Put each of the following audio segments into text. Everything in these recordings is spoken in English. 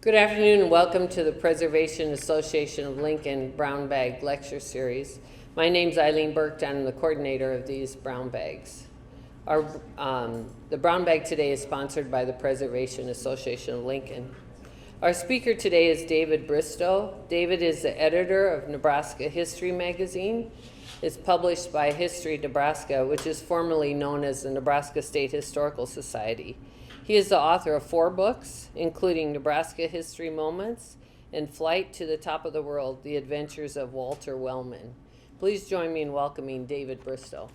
Good afternoon and welcome to the Preservation Association of Lincoln Brown Bag Lecture Series. My name's Eileen Burke, I'm the coordinator of these brown bags. The brown bag today is sponsored by the Preservation Association of Lincoln. Our speaker today is David Bristow. David is the editor of Nebraska History Magazine. It's published by History Nebraska, which is formerly known as the Nebraska State Historical Society. He is the author of 4 books, including Nebraska History Moments and Flight to the Top of the World, The Adventures of Walter Wellman. Please join me in welcoming David Bristow.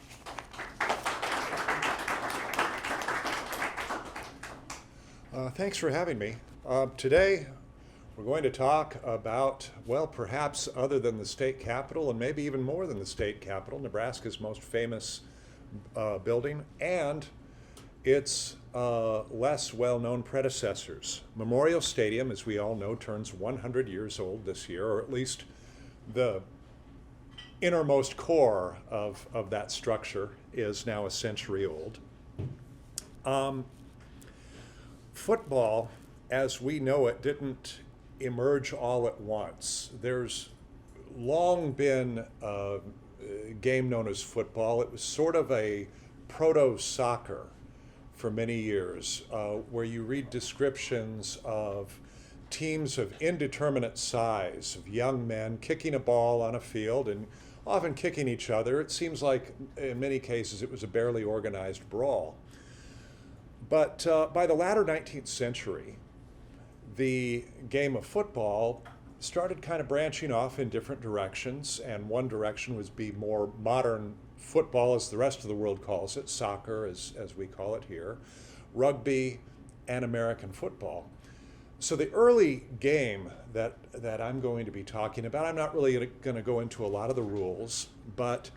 Thanks for having me. Today, we're going to talk about, well, perhaps other than the state capitol, and maybe even more than the state capitol, Nebraska's most famous building, and its less well-known predecessors. Memorial Stadium, as we all know, turns 100 years old this year, or at least the innermost core of that structure is now a century old. Football, as we know it, didn't emerge all at once. There's long been a game known as football. It was sort of a proto-soccer for many years, where you read descriptions of teams of indeterminate size, of young men kicking a ball on a field and often kicking each other. It seems like in many cases it was a barely organized brawl. But by the latter 19th century, the game of football started kind of branching off in different directions, and one direction was be more modern football, as the rest of the world calls it, soccer as we call it here, rugby, and American football. So the early game that I'm going to be talking about, I'm not really going to go into a lot of the rules, but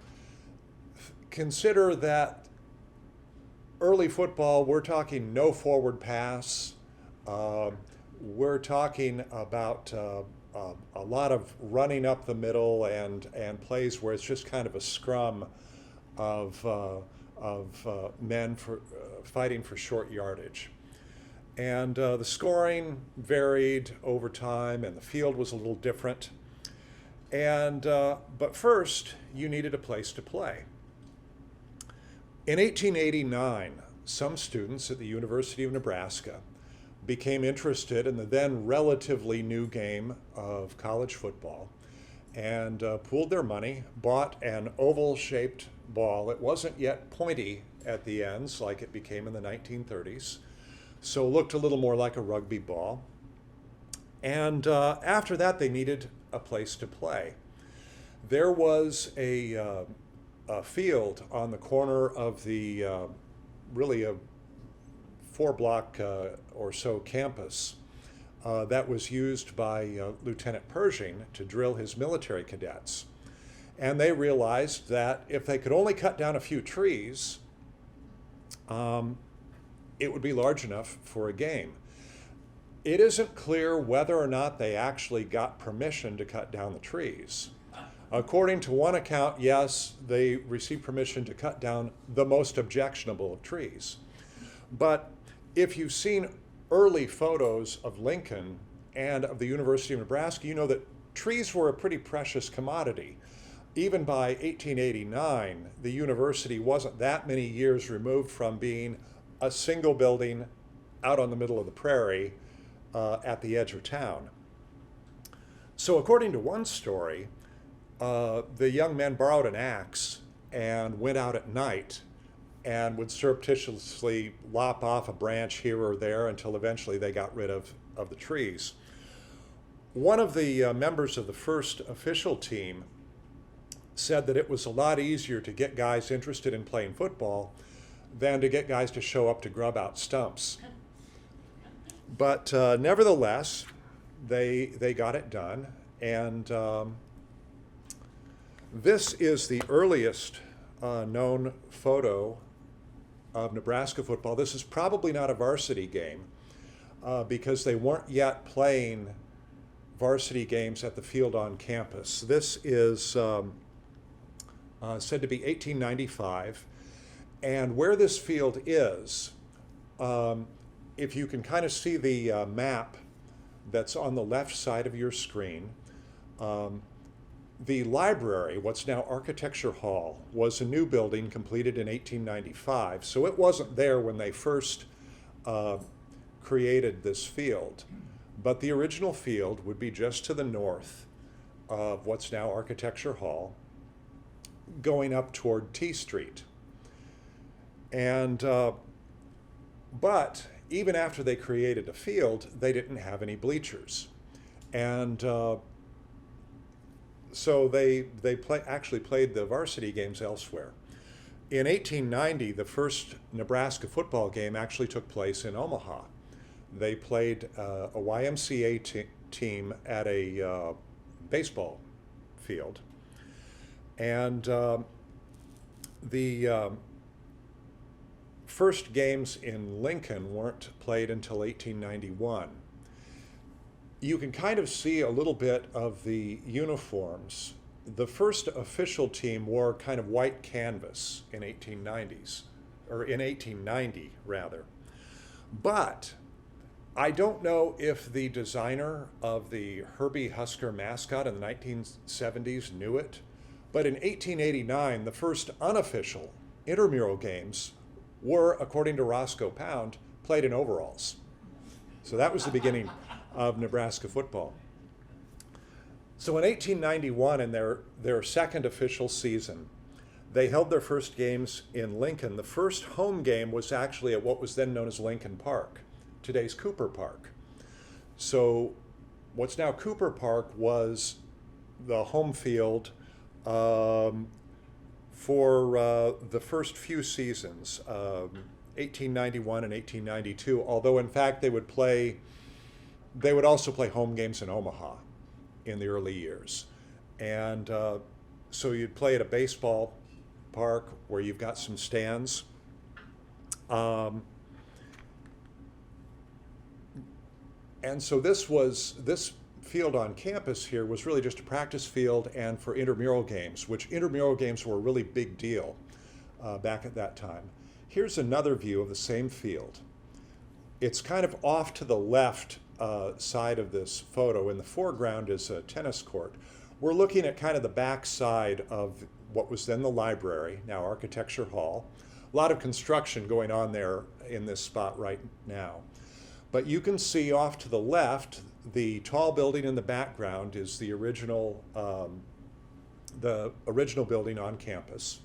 consider that early football, we're talking no forward pass, we're talking about a lot of running up the middle and plays where it's just kind of a scrum of men fighting for short yardage. And the scoring varied over time, and the field was a little different. And but first, you needed a place to play. In 1889, some students at the University of Nebraska became interested in the then relatively new game of college football and pooled their money, bought an oval-shaped ball. It wasn't yet pointy at the ends like it became in the 1930s, so it looked a little more like a rugby ball. And after that, they needed a place to play. There was a field on the corner of the really a 4-block or so campus that was used by Lieutenant Pershing to drill his military cadets. And they realized that if they could only cut down a few trees, it would be large enough for a game. It isn't clear whether or not they actually got permission to cut down the trees. According to one account, yes, they received permission to cut down the most objectionable of trees. But if you've seen early photos of Lincoln and of the University of Nebraska, you know that trees were a pretty precious commodity. Even by 1889, the university wasn't that many years removed from being a single building out on the middle of the prairie at the edge of town. So according to one story, the young men borrowed an axe and went out at night and would surreptitiously lop off a branch here or there until eventually they got rid of the trees. One of the members of the first official team said that it was a lot easier to get guys interested in playing football than to get guys to show up to grub out stumps. But nevertheless, they got it done, and this is the earliest known photo of Nebraska football. This is probably not a varsity game because they weren't yet playing varsity games at the field on campus. This is said to be 1895, and where this field is, if you can kind of see the map that's on the left side of your screen. The library, what's now Architecture Hall, was a new building completed in 1895, so it wasn't there when they first created this field. But the original field would be just to the north of what's now Architecture Hall, going up toward T Street. And but even after they created a field, they didn't have any bleachers, and so they actually played the varsity games elsewhere. In 1890, the first Nebraska football game actually took place in Omaha. They played a YMCA team at a baseball field, and the first games in Lincoln weren't played until 1891. You can kind of see a little bit of the uniforms. The first official team wore kind of white canvas in 1890 rather. But I don't know if the designer of the Herbie Husker mascot in the 1970s knew it, but in 1889, the first unofficial intramural games were, according to Roscoe Pound, played in overalls. So that was the beginning of Nebraska football. So in 1891, in their second official season, they held their first games in Lincoln. The first home game was actually at what was then known as Lincoln Park, today's Cooper Park. So what's now Cooper Park was the home field for the first few seasons, 1891 and 1892, although in fact they would also play home games in Omaha in the early years. And so you'd play at a baseball park where you've got some stands. And so this field on campus here was really just a practice field and for intramural games, which intramural games were a really big deal back at that time. Here's another view of the same field. It's kind of off to the left side of this photo. In the foreground is a tennis court. We're looking at kind of the back side of what was then the library, now Architecture Hall. A lot of construction going on there in this spot right now. But you can see off to the left, the tall building in the background is the original building on campus.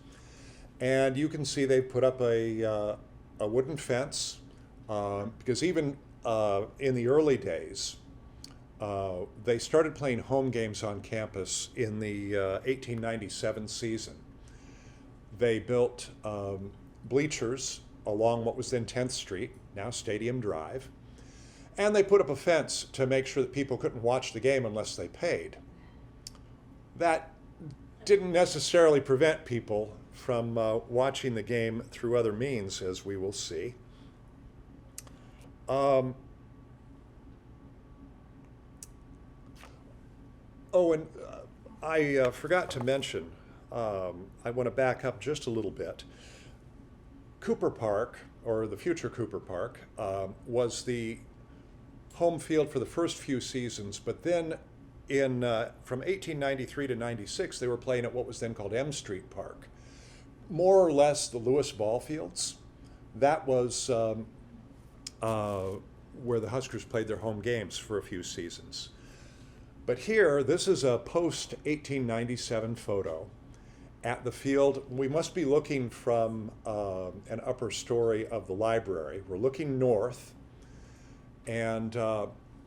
And you can see they've put up a wooden fence because even in the early days, they started playing home games on campus in the 1897 season. They built bleachers along what was then 10th Street, now Stadium Drive, and they put up a fence to make sure that people couldn't watch the game unless they paid. That didn't necessarily prevent people from watching the game through other means, as we will see. I forgot to mention, I want to back up just a little bit. Cooper Park, or the future Cooper Park, was the home field for the first few seasons, but then from 1893 to 96, they were playing at what was then called M Street Park. More or less the Lewis ball fields. That was where the Huskers played their home games for a few seasons. But here, this is a post-1897 photo at the field. We must be looking from an upper story of the library. We're looking north, and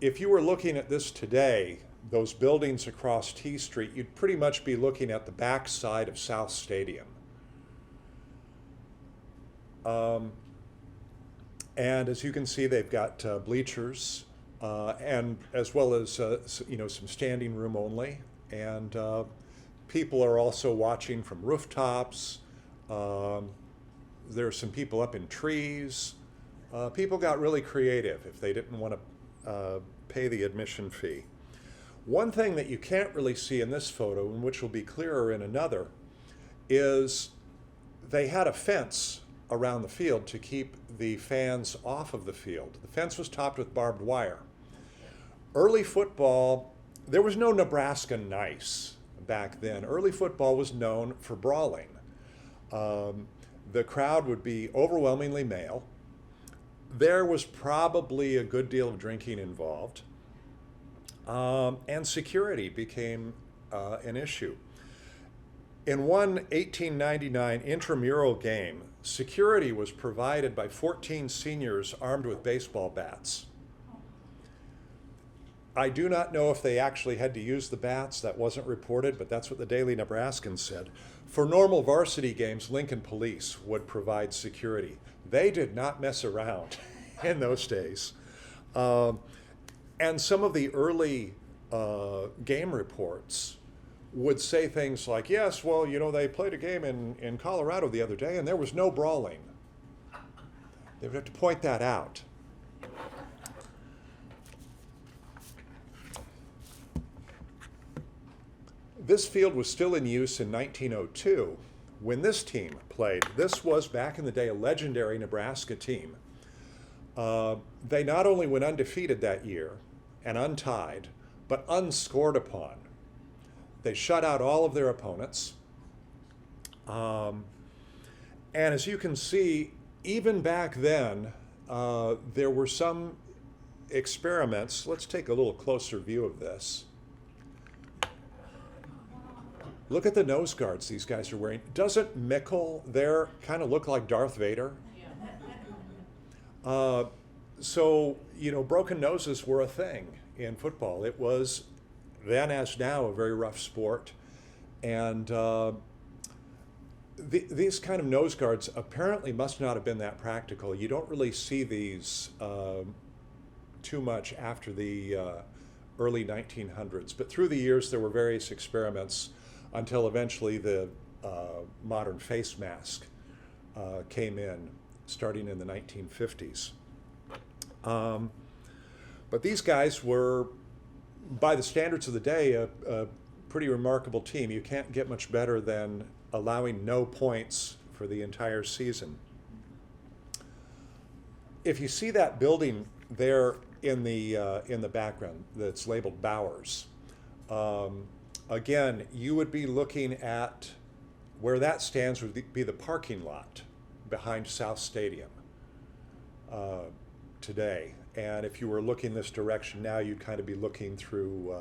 if you were looking at this today, those buildings across T Street, you'd pretty much be looking at the back side of South Stadium. And as you can see, they've got bleachers and as well as some standing room only. And people are also watching from rooftops. There's some people up in trees. People got really creative if they didn't want to pay the admission fee. One thing that you can't really see in this photo, and which will be clearer in another, is they had a fence around the field to keep the fans off of the field. The fence was topped with barbed wire. Early football, there was no Nebraska nice back then. Early football was known for brawling. The crowd would be overwhelmingly male. There was probably a good deal of drinking involved. And security became an issue. In one 1899 intramural game, security was provided by 14 seniors armed with baseball bats. I do not know if they actually had to use the bats. That wasn't reported, but that's what the Daily Nebraskan said. For normal varsity games, Lincoln Police would provide security. They did not mess around in those days. And some of the early game reports would say things like, yes, well, you know, they played a game in Colorado the other day and there was no brawling. They would have to point that out. This field was still in use in 1902 when this team played. This was, back in the day, a legendary Nebraska team. They not only went undefeated that year and untied, but unscored upon. They shut out all of their opponents. And as you can see, even back then, there were some experiments. Let's take a little closer view of this. Look at the nose guards these guys are wearing. Doesn't Mickle there kind of look like Darth Vader? So, you know, broken noses were a thing in football. It was then, as now, a very rough sport. And these kind of nose guards apparently must not have been that practical. You don't really see these too much after the early 1900s. But through the years, there were various experiments until eventually the modern face mask came in, starting in the 1950s. But these guys were, by the standards of the day, a pretty remarkable team. You can't get much better than allowing no points for the entire season. If you see that building there in the background that's labeled Bowers, again, you would be looking at where that stands would be the parking lot behind South Stadium today. And if you were looking this direction now, you'd kind of be looking through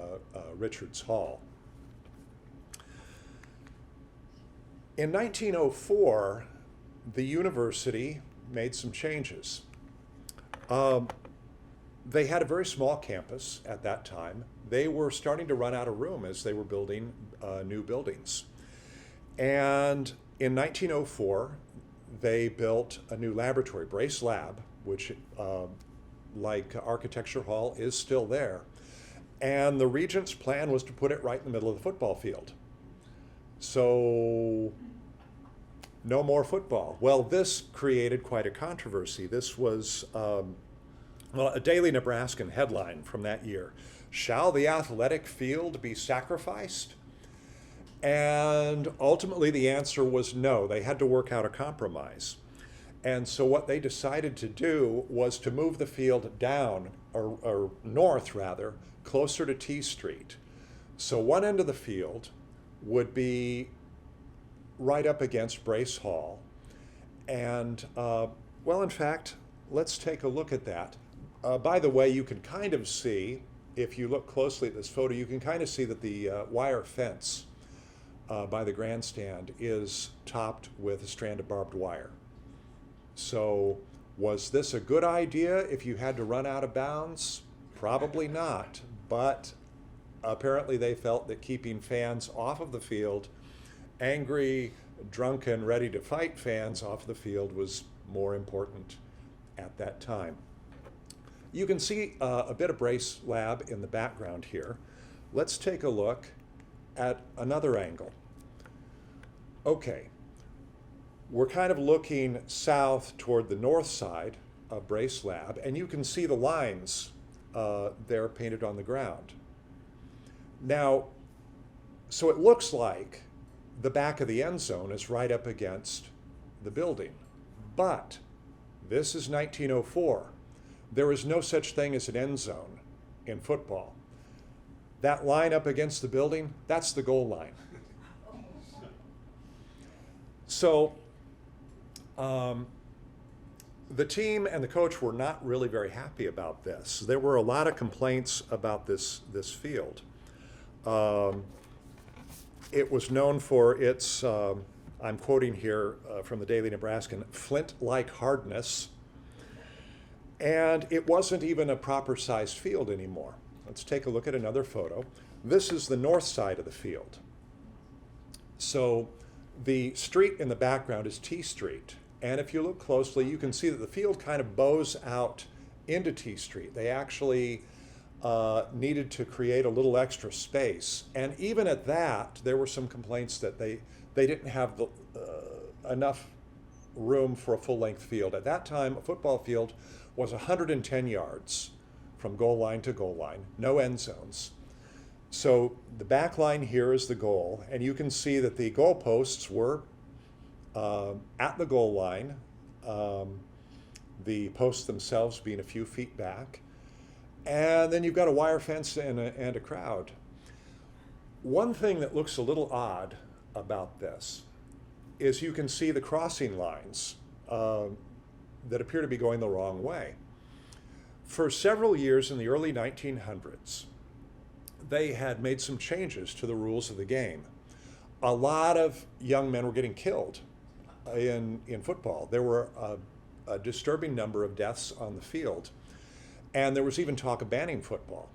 Richards Hall. In 1904, the university made some changes. They had a very small campus at that time. They were starting to run out of room as they were building new buildings. And in 1904, they built a new laboratory, Brace Lab, which, like Architecture Hall, is still there. And the regent's plan was to put it right in the middle of the football field. So, no more football. Well, this created quite a controversy. This was a Daily Nebraskan headline from that year. Shall the athletic field be sacrificed? And ultimately the answer was no. They had to work out a compromise. And so what they decided to do was to move the field down, or north rather, closer to T Street. So one end of the field would be right up against Brace Hall. And, well, in fact, let's take a look at that. By the way, you can kind of see, if you look closely at this photo, you can kind of see that the wire fence by the grandstand is topped with a strand of barbed wire. So was this a good idea if you had to run out of bounds? Probably not, but apparently they felt that keeping fans off of the field, angry, drunken, ready to fight fans off the field, was more important at that time. You can see a bit of Brace Lab in the background here. Let's take a look at another angle. Okay, we're kind of looking south toward the north side of Brace Lab, and you can see the lines there painted on the ground. Now, so it looks like the back of the end zone is right up against the building, but this is 1904. There is no such thing as an end zone in football. That line up against the building, that's the goal line. So the team and the coach were not really very happy about this. There were a lot of complaints about this field. It was known for its, I'm quoting here from the Daily Nebraskan, flint-like hardness, and it wasn't even a proper sized field anymore. Let's take a look at another photo. This is the north side of the field. So the street in the background is T Street. And if you look closely, you can see that the field kind of bows out into T Street. They actually needed to create a little extra space. And even at that, there were some complaints that they didn't have enough room for a full-length field. At that time, a football field was 110 yards from goal line to goal line, no end zones. So the back line here is the goal, and you can see that the goal posts were at the goal line, the posts themselves being a few feet back, and then you've got a wire fence and a crowd. One thing that looks a little odd about this is you can see the crossing lines that appear to be going the wrong way. For several years in the early 1900s, they had made some changes to the rules of the game. A lot of young men were getting killed in football. There were a disturbing number of deaths on the field, and there was even talk of banning football.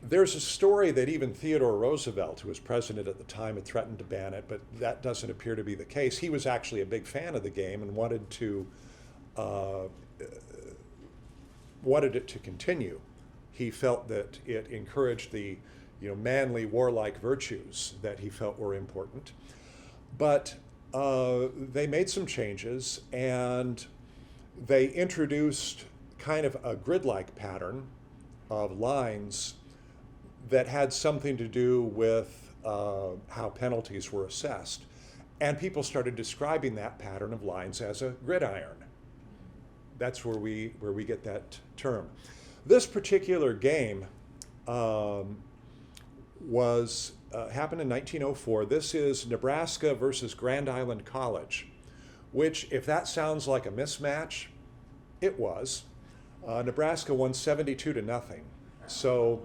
There's a story that even Theodore Roosevelt, who was president at the time, had threatened to ban it, but that doesn't appear to be the case. He was actually a big fan of the game and wanted it to continue. He felt that it encouraged the manly, warlike virtues that he felt were important. But they made some changes, and they introduced kind of a grid-like pattern of lines that had something to do with how penalties were assessed. And people started describing that pattern of lines as a gridiron. That's where we get that term. This particular game happened in 1904. This is Nebraska versus Grand Island College, which, if that sounds like a mismatch, it was. Nebraska won 72-0. So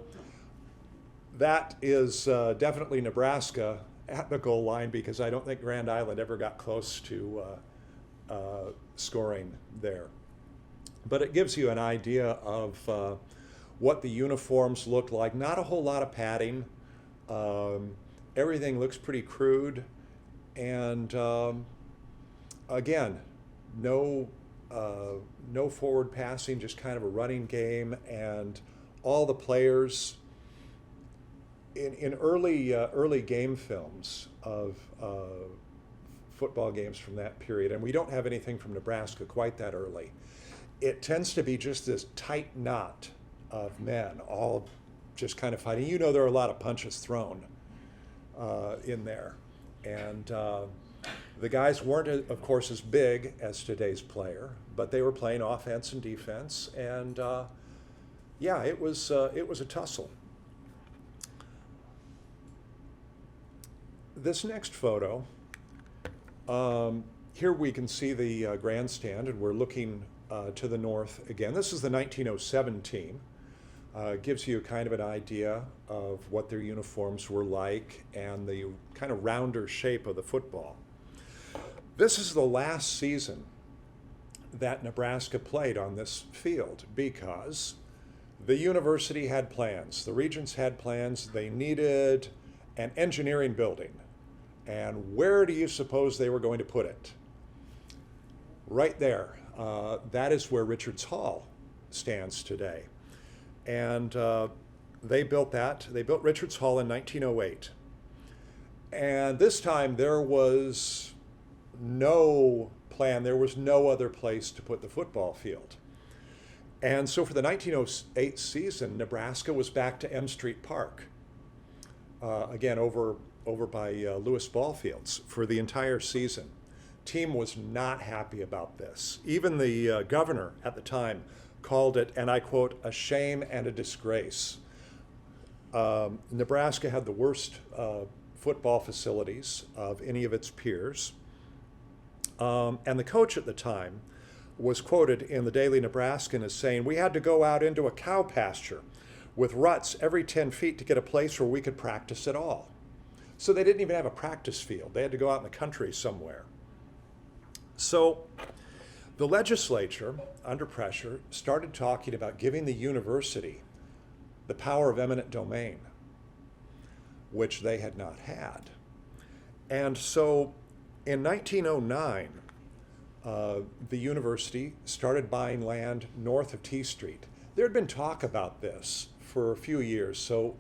that is definitely Nebraska at the goal line, because I don't think Grand Island ever got close to scoring there. But it gives you an idea of what the uniforms look like. Not a whole lot of padding. Everything looks pretty crude. And again, no forward passing, just kind of a running game. And all the players in early game films of football games from that period, and we don't have anything from Nebraska quite that early, it tends to be just this tight knot of men, all just kind of fighting. There are a lot of punches thrown in there. And the guys weren't, of course, as big as today's player, but they were playing offense and defense. And it was a tussle. This next photo, here we can see the grandstand, and we're looking to the north again. This is the 1907 team. Gives you kind of an idea of what their uniforms were like and the kind of rounder shape of the football. This is the last season that Nebraska played on this field, because the university had plans, the regents had plans. They needed an engineering building. And where do you suppose they were going to put it? Right there. That is where Richards Hall stands today. And they built that. They built Richards Hall in 1908. And this time there was no plan. There was no other place to put the football field. And so for the 1908 season, Nebraska was back to M Street Park, again over by Lewis Ball Fields for the entire season. Team was not happy about this. Even the governor at the time called it, and I quote, "a shame and a disgrace." Nebraska had the worst football facilities of any of its peers. And the coach at the time was quoted in the Daily Nebraskan as saying, "We had to go out into a cow pasture with ruts every 10 feet to get a place where we could practice at all." So they didn't even have a practice field. They had to go out in the country somewhere. So the legislature, under pressure, started talking about giving the university the power of eminent domain, which they had not had. And so in 1909, the university started buying land north of T Street. There had been talk about this for a few years. So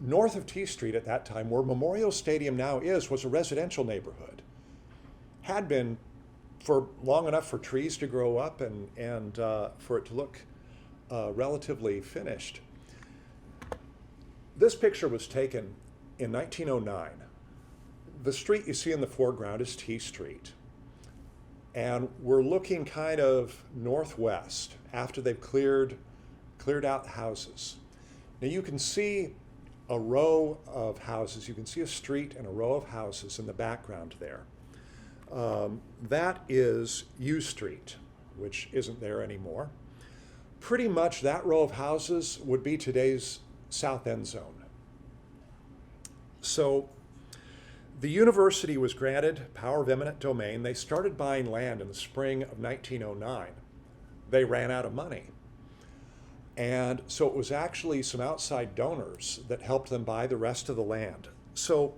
north of T Street at that time, where Memorial Stadium now is, was a residential neighborhood. Had been for long enough for trees to grow up and for it to look relatively finished. This picture was taken in 1909. The street you see in the foreground is T Street. And we're looking kind of northwest after they've cleared out houses. Now you can see a row of houses. You can see a street and a row of houses in the background there. That is U Street, which isn't there anymore. Pretty much that row of houses would be today's South End Zone. So the university was granted power of eminent domain. They started buying land in the spring of 1909. They ran out of money. And so it was actually some outside donors that helped them buy the rest of the land. So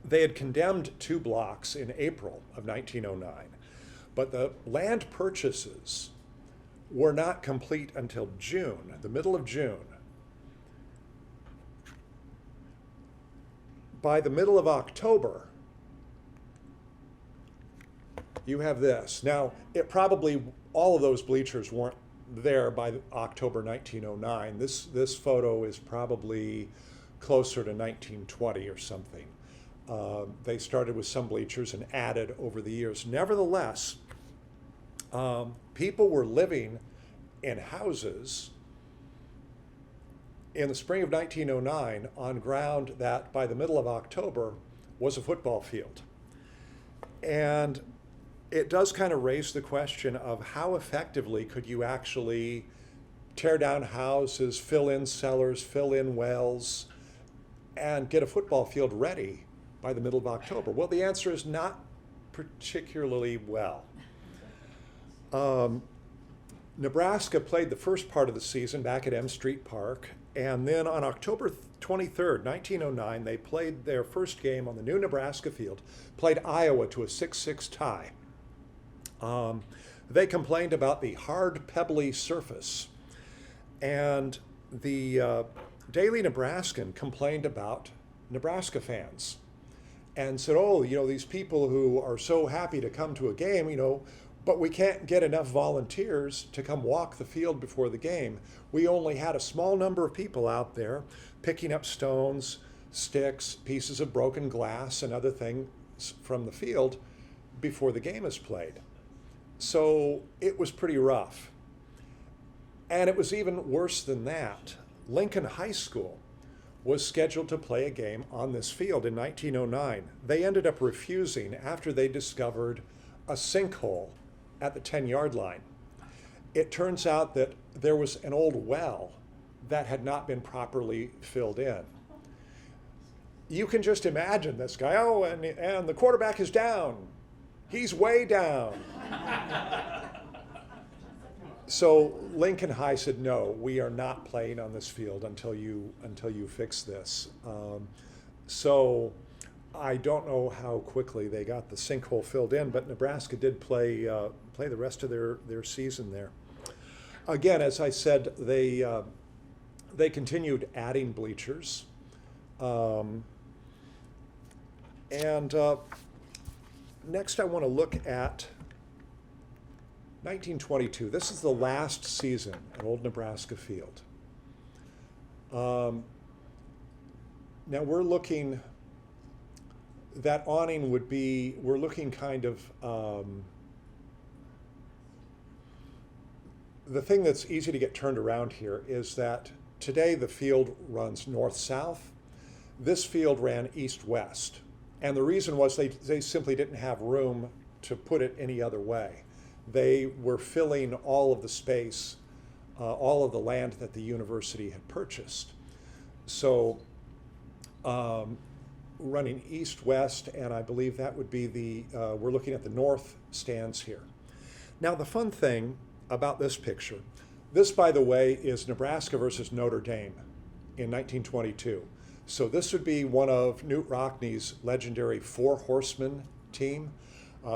they had condemned 2 blocks in April of 1909, but the land purchases were not complete until June, the middle of June. By the middle of October, you have this. Now, it probably, all of those bleachers weren't there by October 1909. This photo is probably closer to 1920 or something. They started with some bleachers and added over the years. Nevertheless, people were living in houses in the spring of 1909 on ground that by the middle of October was a football field. And it does kind of raise the question of how effectively could you actually tear down houses, fill in cellars, fill in wells, and get a football field ready by the middle of October? Well, the answer is not particularly well. Nebraska played the first part of the season back at M Street Park, and then on October 23rd, 1909, they played their first game on the new Nebraska field, played Iowa to a 6-6 tie. They complained about the hard, pebbly surface, and the Daily Nebraskan complained about Nebraska fans and said, "Oh, these people who are so happy to come to a game, but we can't get enough volunteers to come walk the field before the game. We only had a small number of people out there picking up stones, sticks, pieces of broken glass, and other things from the field before the game is played." So it was pretty rough. And it was even worse than that. Lincoln High School was scheduled to play a game on this field in 1909. They ended up refusing after they discovered a sinkhole at the 10-yard line. It turns out that there was an old well that had not been properly filled in. You can just imagine this guy, and the quarterback is down. He's way down. So Lincoln High said, "No, we are not playing on this field until you fix this." So I don't know how quickly they got the sinkhole filled in, but Nebraska did play the rest of their season there. Again, as I said, they continued adding bleachers, and next I want to look at 1922. This is the last season at Old Nebraska Field. Now we're looking. That awning would be, we're looking kind of the thing that's easy to get turned around here is that today the field runs north-south. This field ran east-west. And the reason was they simply didn't have room to put it any other way. They were filling all of the space, all of the land that the university had purchased. So running east-west, and I believe that would be we're looking at the north stands here. Now the fun thing about this picture, this, by the way, is Nebraska versus Notre Dame in 1922. So this would be one of Knute Rockne's legendary Four Horsemen team,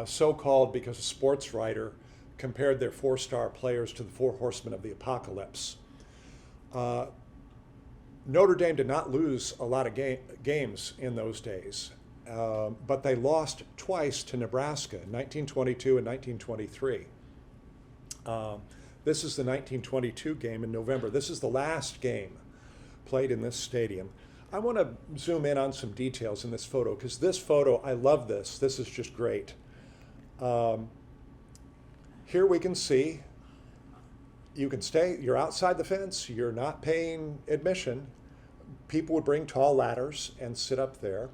so-called because a sports writer compared their four-star players to the Four Horsemen of the Apocalypse. Notre Dame did not lose a lot of games in those days, but they lost twice to Nebraska, in 1922 and 1923. This is the 1922 game in November. This is the last game played in this stadium. I want to zoom in on some details in this photo, because this photo, I love this. This is just great. Here we can see, you're outside the fence, you're not paying admission. People would bring tall ladders and sit up there.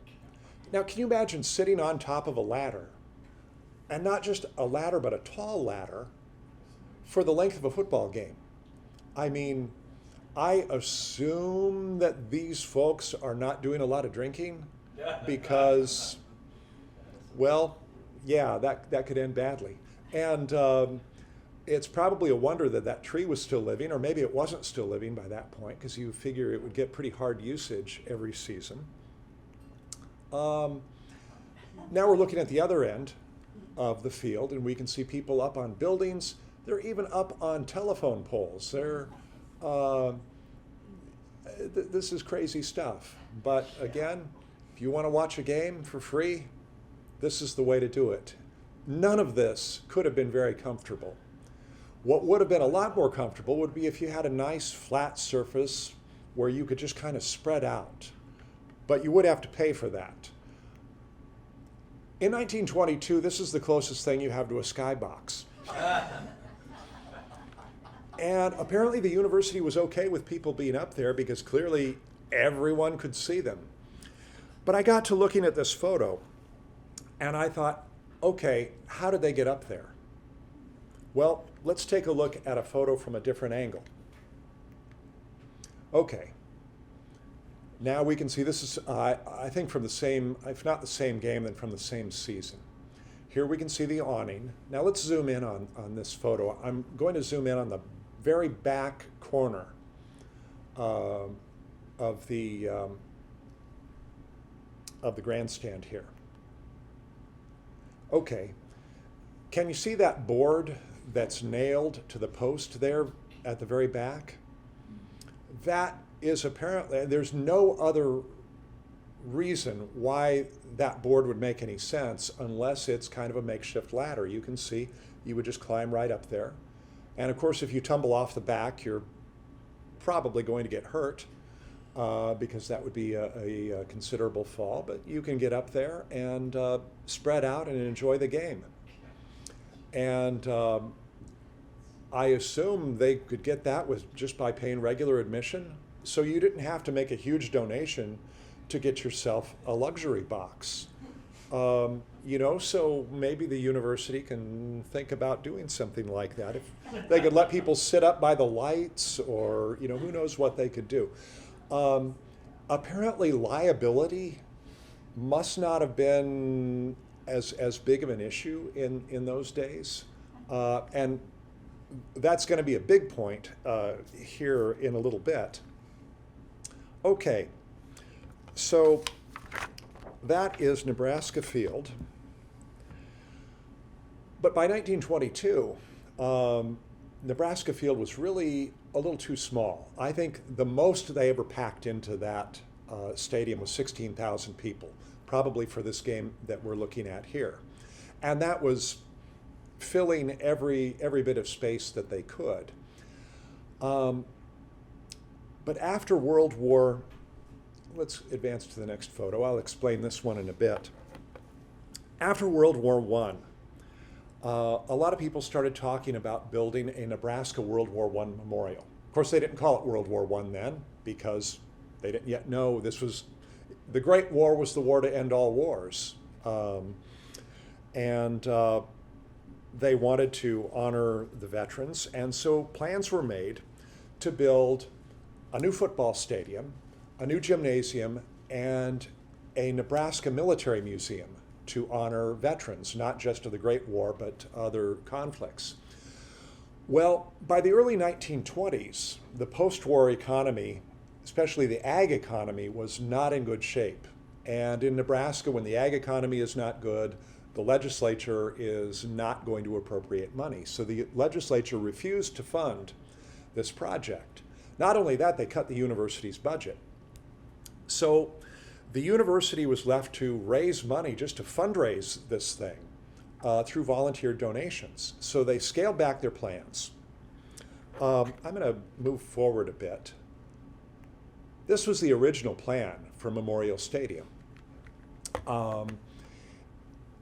Now, can you imagine sitting on top of a ladder, and not just a ladder, but a tall ladder, for the length of a football game? I mean, I assume that these folks are not doing a lot of drinking because, well, yeah, that could end badly. And it's probably a wonder that that tree was still living, or maybe it wasn't still living by that point, because you figure it would get pretty hard usage every season. Now we're looking at the other end of the field, and we can see people up on buildings. They're even up on telephone poles. This is crazy stuff. But again, if you want to watch a game for free, this is the way to do it. None of this could have been very comfortable. What would have been a lot more comfortable would be if you had a nice flat surface where you could just kind of spread out. But you would have to pay for that. In 1922, this is the closest thing you have to a skybox. And apparently the university was okay with people being up there because clearly everyone could see them. But I got to looking at this photo and I thought, okay, how did they get up there? Well, let's take a look at a photo from a different angle. Okay. Now we can see this is, I think from the same, if not the same game, then from the same season. Here we can see the awning. Now let's zoom in on this photo. I'm going to zoom in on the very back corner of the grandstand here. Okay, can you see that board that's nailed to the post there at the very back? That is apparently, there's no other reason why that board would make any sense unless it's kind of a makeshift ladder. You can see you would just climb right up there. And of course, if you tumble off the back, you're probably going to get hurt because that would be a considerable fall. But you can get up there and spread out and enjoy the game. And I assume they could get that with just by paying regular admission. So you didn't have to make a huge donation to get yourself a luxury box. You know, so maybe the university can think about doing something like that. If they could let people sit up by the lights, or, you know, who knows what they could do. Apparently liability must not have been as big of an issue in those days. And that's going to be a big point here in a little bit. Okay, so that is Nebraska Field. But by 1922, Nebraska Field was really a little too small. I think the most they ever packed into that stadium was 16,000 people, probably for this game that we're looking at here. And that was filling every bit of space that they could. But after World War, let's advance to the next photo. I'll explain this one in a bit. After World War I, a lot of people started talking about building a Nebraska World War I memorial. Of course, they didn't call it World War I then because they didn't yet know this was, the Great War was the war to end all wars. And they wanted to honor the veterans, and so plans were made to build a new football stadium, a new gymnasium, and a Nebraska military museum to honor veterans, not just of the Great War, but other conflicts. Well, by the early 1920s, the post-war economy, especially the ag economy, was not in good shape. And in Nebraska, when the ag economy is not good, the legislature is not going to appropriate money. So the legislature refused to fund this project. Not only that, they cut the university's budget. So the university was left to raise money just to fundraise this thing through volunteer donations. So they scaled back their plans. I'm going to move forward a bit. This was the original plan for Memorial Stadium.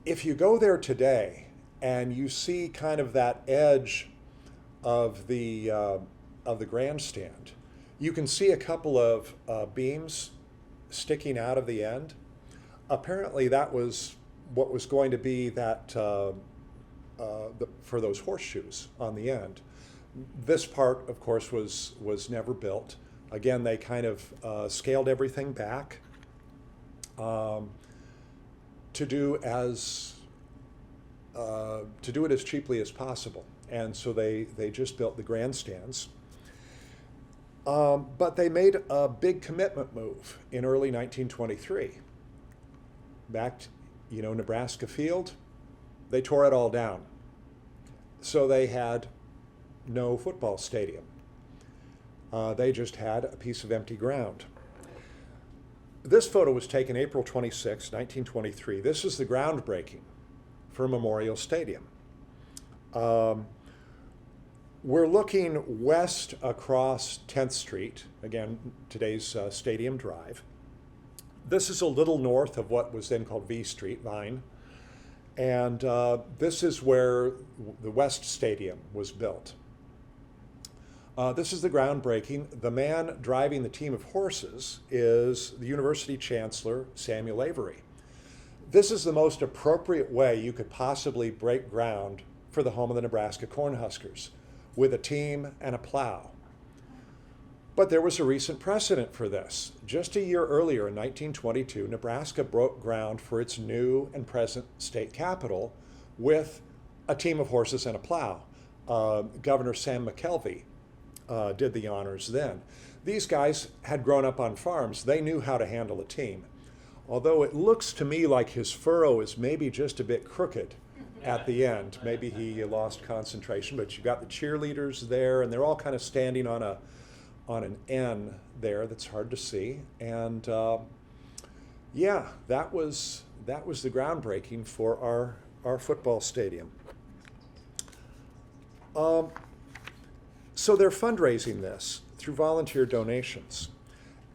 If you go there today and you see kind of that edge of the grandstand, you can see a couple of beams sticking out of the end. Apparently that was what was going to be that for those horseshoes on the end. This part, of course, was never built. Again, they kind of scaled everything back to do it as cheaply as possible, and so they just built the grandstands. But they made a big commitment move in early 1923. Back, Nebraska Field, they tore it all down. So they had no football stadium. They just had a piece of empty ground. This photo was taken April 26, 1923. This is the groundbreaking for Memorial Stadium. We're looking west across 10th Street, again, today's Stadium Drive. This is a little north of what was then called V Street, Vine. And this is where the West Stadium was built. This is the groundbreaking. The man driving the team of horses is the University Chancellor, Samuel Avery. This is the most appropriate way you could possibly break ground for the home of the Nebraska Cornhuskers, with a team and a plow. But there was a recent precedent for this. Just a year earlier, in 1922, Nebraska broke ground for its new and present state capital with a team of horses and a plow. Governor Sam McKelvey did the honors then. These guys had grown up on farms. They knew how to handle a team. Although it looks to me like his furrow is maybe just a bit crooked at the end. Maybe he lost concentration, but you've got the cheerleaders there, and they're all kind of standing on an N there that's hard to see. And yeah, that was the groundbreaking for our football stadium. So they're fundraising this through volunteer donations.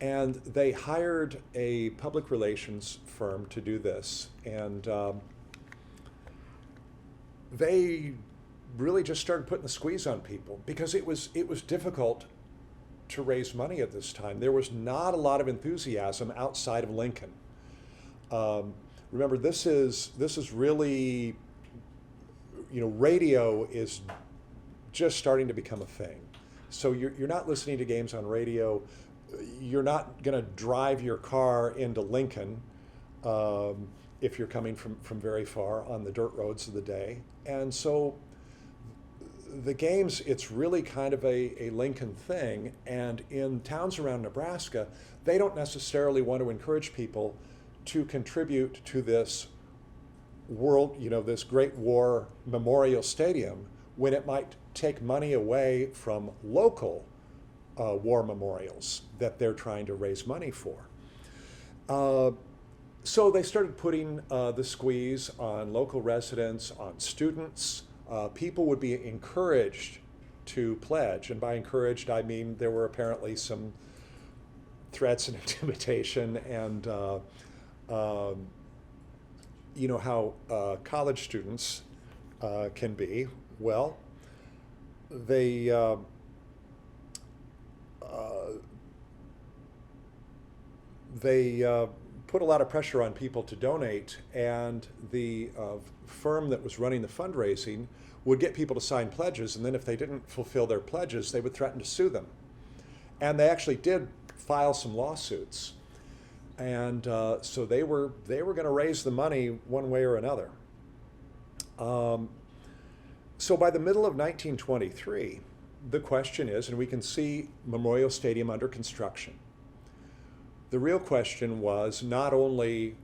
And they hired a public relations firm to do this. And they really just started putting the squeeze on people because it was difficult to raise money at this time. There was not a lot of enthusiasm outside of Lincoln. Remember, this is really, radio is just starting to become a thing. So you're not listening to games on radio. You're not going to drive your car into Lincoln if you're coming from very far on the dirt roads of the day. And so the games, it's really kind of a Lincoln thing. And in towns around Nebraska, they don't necessarily want to encourage people to contribute to this this Great War Memorial Stadium when it might take money away from local war memorials that they're trying to raise money for. So they started putting the squeeze on local residents, on students. People would be encouraged to pledge, and by encouraged I mean there were apparently some threats and intimidation, and how college students can be? Well, they put a lot of pressure on people to donate, and the firm that was running the fundraising would get people to sign pledges, and then if they didn't fulfill their pledges, they would threaten to sue them. And they actually did file some lawsuits. And so they were going to raise the money one way or another. So by the middle of 1923, the question is, and we can see Memorial Stadium under construction. The real question was not only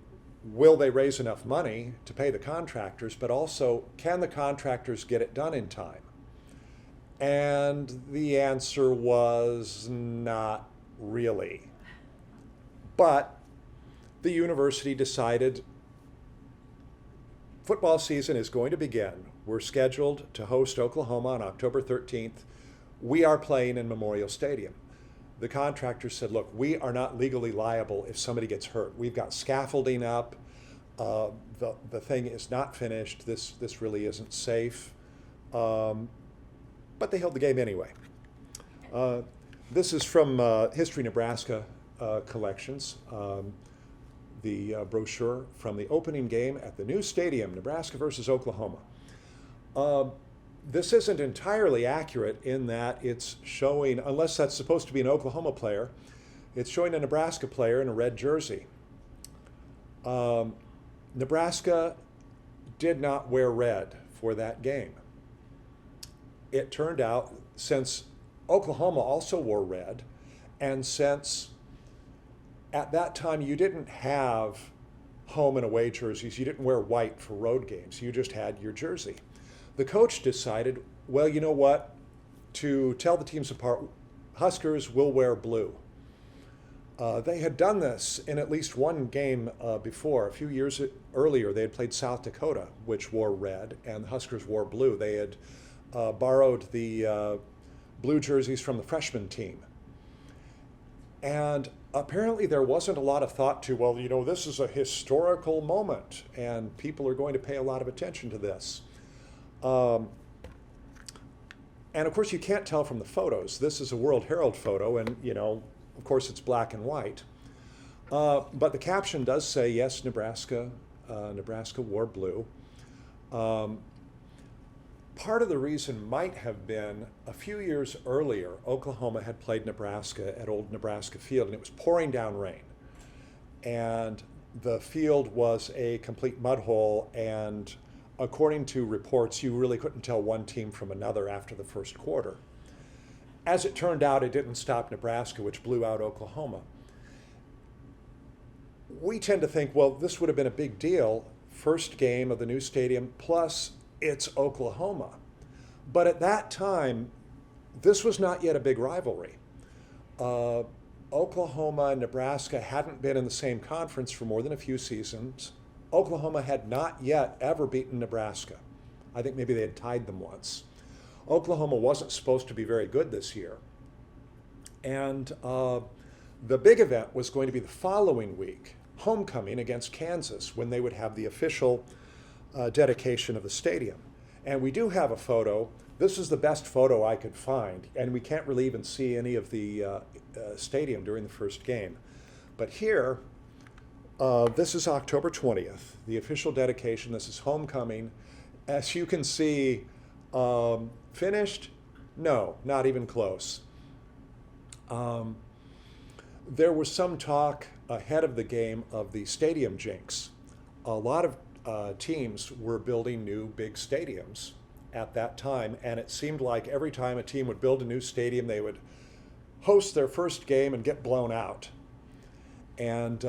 will they raise enough money to pay the contractors, but also can the contractors get it done in time? And the answer was not really. But the university decided football season is going to begin. We're scheduled to host Oklahoma on October 13th. We are playing in Memorial Stadium. The contractor said, look, we are not legally liable if somebody gets hurt. We've got scaffolding up. The thing is not finished. This really isn't safe. But they held the game anyway. This is from History Nebraska collections. The brochure from the opening game at the new stadium, Nebraska versus Oklahoma. This isn't entirely accurate in that it's showing, unless that's supposed to be an Oklahoma player, it's showing a Nebraska player in a red jersey. Nebraska did not wear red for that game. It turned out, since Oklahoma also wore red, and since at that time you didn't have home and away jerseys, you didn't wear white for road games, you just had your jersey. The coach decided, well, you know what? To tell the teams apart, Huskers will wear blue. They had done this in at least one game before. A few years earlier, they had played South Dakota, which wore red, and the Huskers wore blue. They had borrowed the blue jerseys from the freshman team. And apparently there wasn't a lot of thought to, well, you know, this is a historical moment, and people are going to pay a lot of attention to this. And of course, you can't tell from the photos. This is a World Herald photo, and you know, of course, it's black and white. But the caption does say, yes, Nebraska wore blue. Part of the reason might have been a few years earlier, Oklahoma had played Nebraska at Old Nebraska Field, and it was pouring down rain. And the field was a complete mud hole, and according to reports, you really couldn't tell one team from another after the first quarter. As it turned out, it didn't stop Nebraska, which blew out Oklahoma. We tend to think, well, this would have been a big deal, first game of the new stadium, plus it's Oklahoma. But at that time, this was not yet a big rivalry. Oklahoma and Nebraska hadn't been in the same conference for more than a few seasons. Oklahoma had not yet ever beaten Nebraska. I think maybe they had tied them once. Oklahoma wasn't supposed to be very good this year. And the big event was going to be the following week, homecoming against Kansas, when they would have the official dedication of the stadium. And we do have a photo. This is the best photo I could find, and we can't really even see any of the stadium during the first game. But here, this is October 20th, the official dedication. This is homecoming. As you can see, finished? No, not even close. There was some talk ahead of the game of the stadium jinx. A lot of teams were building new big stadiums at that time, and it seemed like every time a team would build a new stadium, they would host their first game and get blown out. And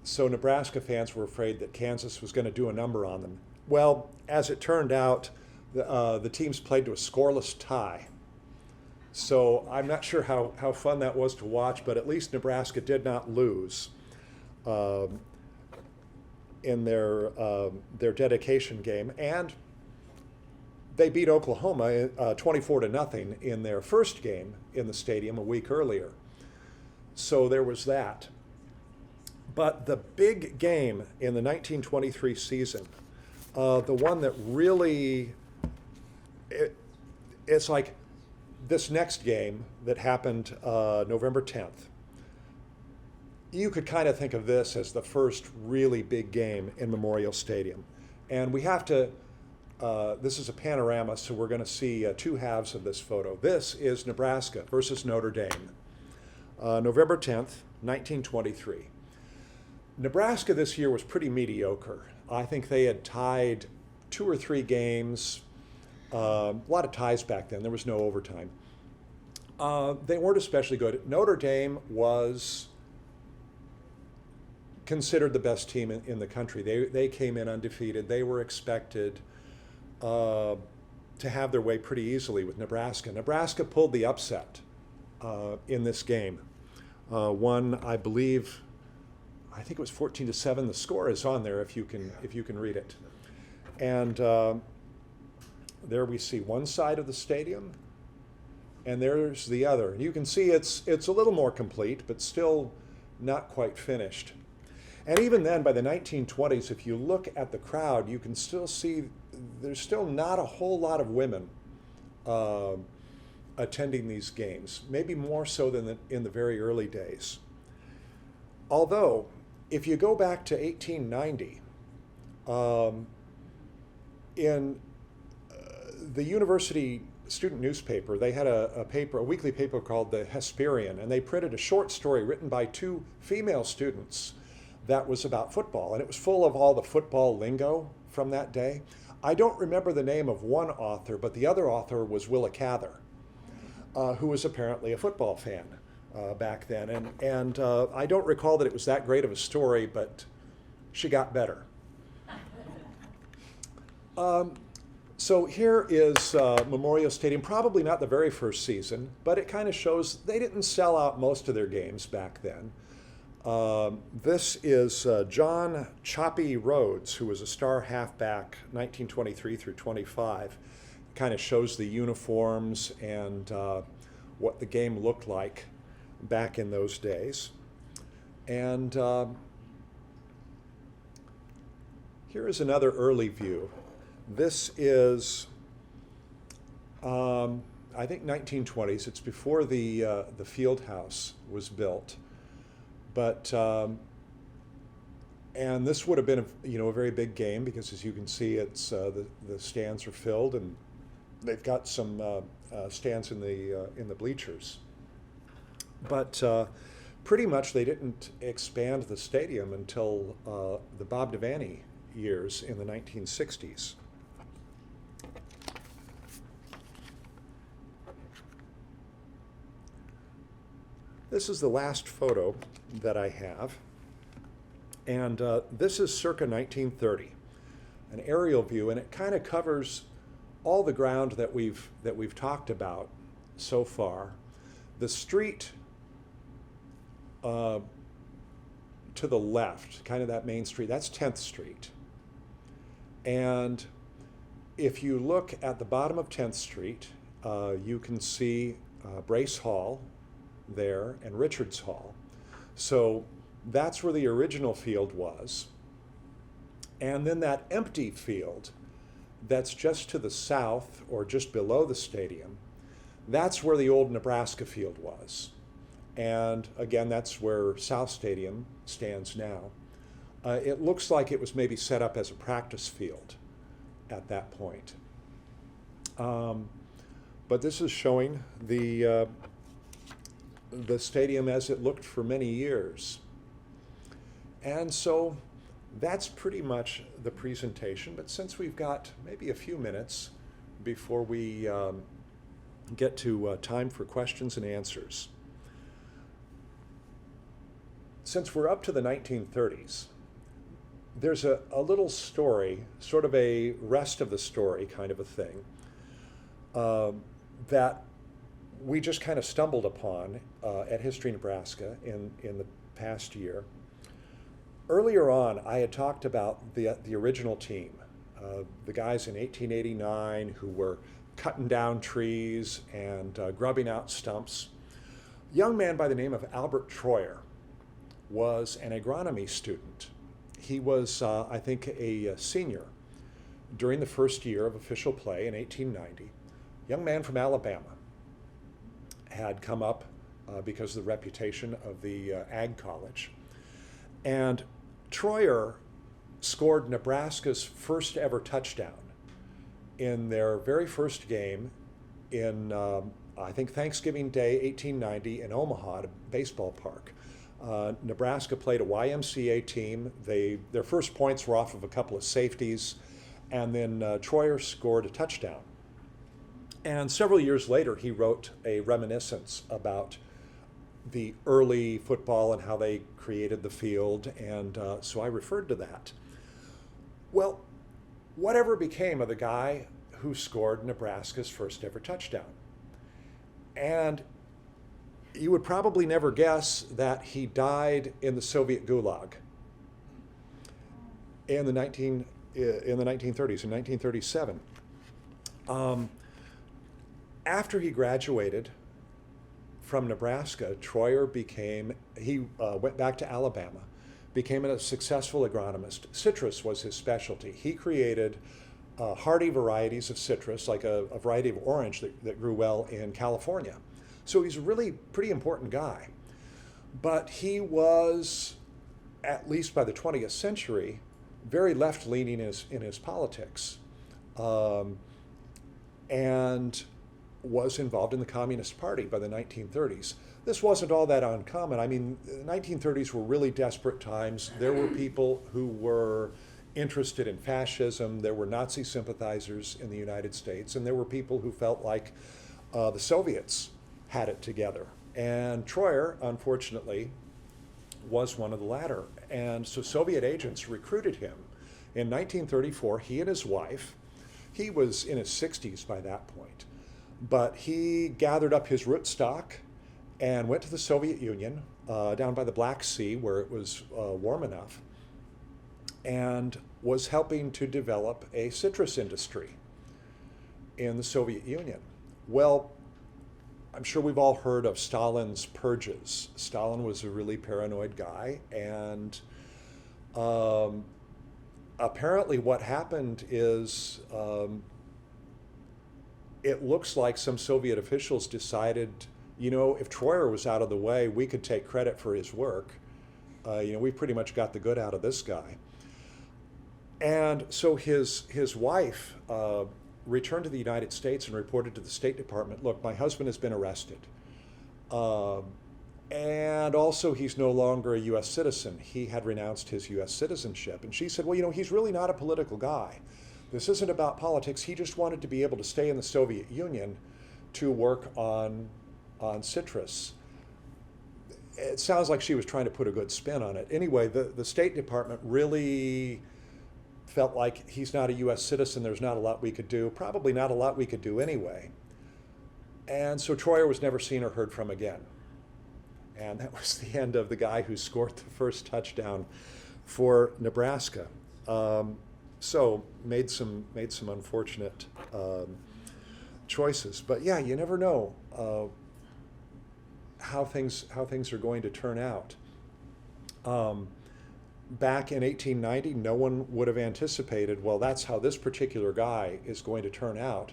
so Nebraska fans were afraid that Kansas was going to do a number on them. Well, as it turned out, the teams played to a scoreless tie. So I'm not sure how fun that was to watch, but at least Nebraska did not lose in their dedication game. And they beat Oklahoma 24-0 in their first game in the stadium a week earlier. So there was that. But the big game in the 1923 season The one that really, it's like this next game that happened November 10th. You could kind of think of this as the first really big game in Memorial Stadium. And we have to, this is a panorama, so we're going to see two halves of this photo. This is Nebraska versus Notre Dame, November 10th, 1923. Nebraska this year was pretty mediocre. I think they had tied 2 or 3 games, a lot of ties back then. There was no overtime. They weren't especially good. Notre Dame was considered the best team in the country. They came in undefeated. They were expected to have their way pretty easily with Nebraska. Nebraska pulled the upset in this game. Won, I believe, I think it was 14-7. The score is on there if you can read it. And there we see one side of the stadium, and there's the other. And you can see it's a little more complete, but still not quite finished. And even then, by the 1920s, if you look at the crowd, you can still see there's still not a whole lot of women attending these games, maybe more so than in the very early days. Although, if you go back to 1890, in the university student newspaper, they had a weekly paper called the Hesperian, and they printed a short story written by 2 female students that was about football, and it was full of all the football lingo from that day. I don't remember the name of one author, but the other author was Willa Cather, who was apparently a football fan back then. And I don't recall that it was that great of a story, but she got better. So here is Memorial Stadium, probably not the very first season, but it kind of shows they didn't sell out most of their games back then. This is John Choppy Rhodes, who was a star halfback, 1923 through 25. Kind of shows the uniforms and what the game looked like back in those days. And here is another early view. This is, I think, 1920s. It's before the field house was built. But, and this would have been a very big game because, as you can see, it's the stands are filled, and they've got some stands in the bleachers. But pretty much they didn't expand the stadium until the Bob Devaney years in the 1960s. This is the last photo that I have, and this is circa 1930, an aerial view, and it kind of covers all the ground that we've talked about so far. The street to the left, kind of that main street, that's 10th Street. And if you look at the bottom of 10th Street, you can see Brace Hall there and Richards Hall. So that's where the original field was. And then that empty field that's just to the south or just below the stadium, that's where the old Nebraska field was. And again, that's where South Stadium stands now. It looks like it was maybe set up as a practice field at that point. But this is showing the stadium as it looked for many years. And so that's pretty much the presentation, but since we've got maybe a few minutes before we get to time for questions and answers. Since we're up to the 1930s, there's a little story, sort of a rest of the story kind of a thing, that we just kind of stumbled upon at History Nebraska in the past year. Earlier on, I had talked about the original team, the guys in 1889 who were cutting down trees and grubbing out stumps. A young man by the name of Albert Troyer was an agronomy student. He was, I think, a senior during the first year of official play in 1890, a young man from Alabama had come up because of the reputation of the Ag College. And Troyer scored Nebraska's first ever touchdown in their very first game in, I think, Thanksgiving Day, 1890, in Omaha, at a baseball park. Nebraska played a YMCA team. Their first points were off of a couple of safeties, and then Troyer scored a touchdown. And several years later, he wrote a reminiscence about the early football and how they created the field, and so I referred to that. Well, whatever became of the guy who scored Nebraska's first ever touchdown? And you would probably never guess that he died in the Soviet Gulag in the 1930s, in 1937. After he graduated from Nebraska, Troyer went back to Alabama, became a successful agronomist. Citrus was his specialty. He created hardy varieties of citrus, like a variety of orange that grew well in California. So he's a really pretty important guy. But he was, at least by the 20th century, very left-leaning in his politics, and was involved in the Communist Party by the 1930s. This wasn't all that uncommon. I mean, the 1930s were really desperate times. There were people who were interested in fascism. There were Nazi sympathizers in the United States, and there were people who felt like the Soviets had it together. And Troyer, unfortunately, was one of the latter. And so Soviet agents recruited him. In 1934, he and his wife, he was in his 60s by that point, but he gathered up his rootstock and went to the Soviet Union, down by the Black Sea, where it was warm enough, and was helping to develop a citrus industry in the Soviet Union. Well, I'm sure we've all heard of Stalin's purges. Stalin was a really paranoid guy, and apparently what happened is it looks like some Soviet officials decided, if Troyer was out of the way, we could take credit for his work. We pretty much got the good out of this guy. And so his wife returned to the United States and reported to the State Department, look, my husband has been arrested. And also he's no longer a US citizen. He had renounced his US citizenship. And she said, well, he's really not a political guy. This isn't about politics. He just wanted to be able to stay in the Soviet Union to work on citrus. It sounds like she was trying to put a good spin on it. Anyway, the State Department really felt like he's not a US citizen, there's not a lot we could do, probably not a lot we could do anyway. And so Troyer was never seen or heard from again. And that was the end of the guy who scored the first touchdown for Nebraska. So made some unfortunate choices. But yeah, you never know how things are going to turn out. Back in 1890, no one would have anticipated, well, that's how this particular guy is going to turn out.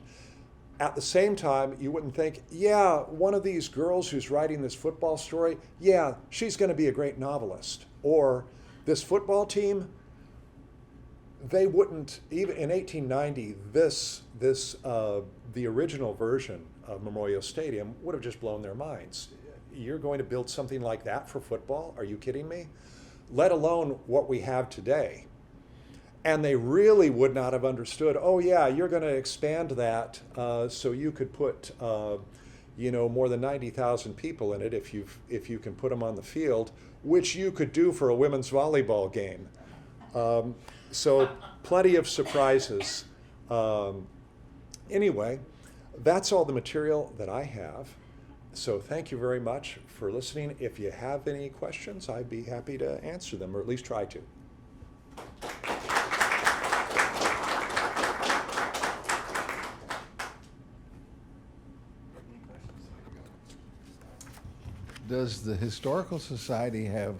At the same time, you wouldn't think, yeah, one of these girls who's writing this football story, yeah, she's going to be a great novelist. Or this football team, they wouldn't, even in 1890, the original version of Memorial Stadium would have just blown their minds. You're going to build something like that for football? Are you kidding me? Let alone what we have today. And they really would not have understood, oh yeah, you're going to expand that so you could put more than 90,000 people in it if you can put them on the field, which you could do for a women's volleyball game. So plenty of surprises. Anyway, that's all the material that I have. So thank you very much for listening. If you have any questions, I'd be happy to answer them, or at least try to. Does the Historical Society have,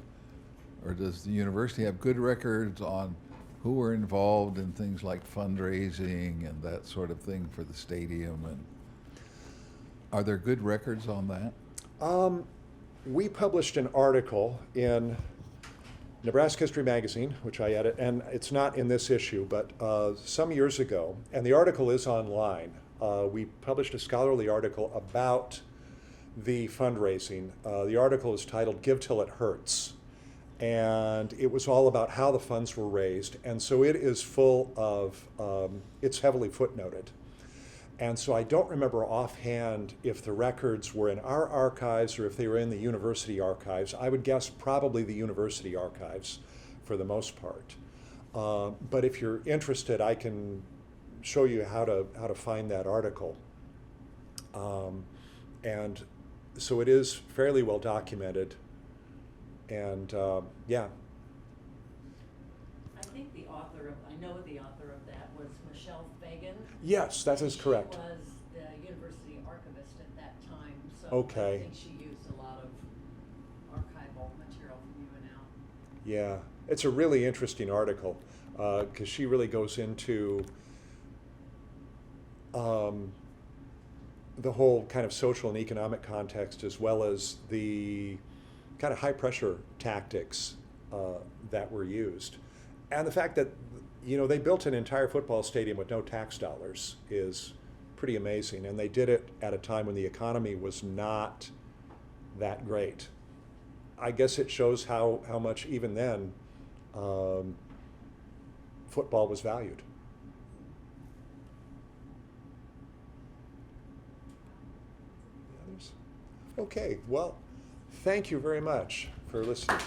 or does the university have good records on who were involved in things like fundraising and that sort of thing for the stadium, and are there good records on that? We published an article in Nebraska History Magazine, which I edit, and it's not in this issue, but some years ago, and the article is online. We published a scholarly article about the fundraising. The article is titled "Give Till It Hurts," and it was all about how the funds were raised, and so it is full of, it's heavily footnoted. And so I don't remember offhand if the records were in our archives or if they were in the university archives. I would guess probably the university archives for the most part. But if you're interested, I can show you how to find that article. And so it is fairly well documented. And yeah. I think the author of, I know the author of that was Michelle Fagan. Yes, that is correct. She was the university archivist at that time, so Okay. I think she used a lot of archival material from UNL. Yeah, it's a really interesting article because she really goes into the whole kind of social and economic context, as well as the kind of high pressure tactics that were used. And the fact that, you know, they built an entire football stadium with no tax dollars is pretty amazing. And they did it at a time when the economy was not that great. I guess it shows how much even then football was valued. The others? Okay, well, thank you very much for listening.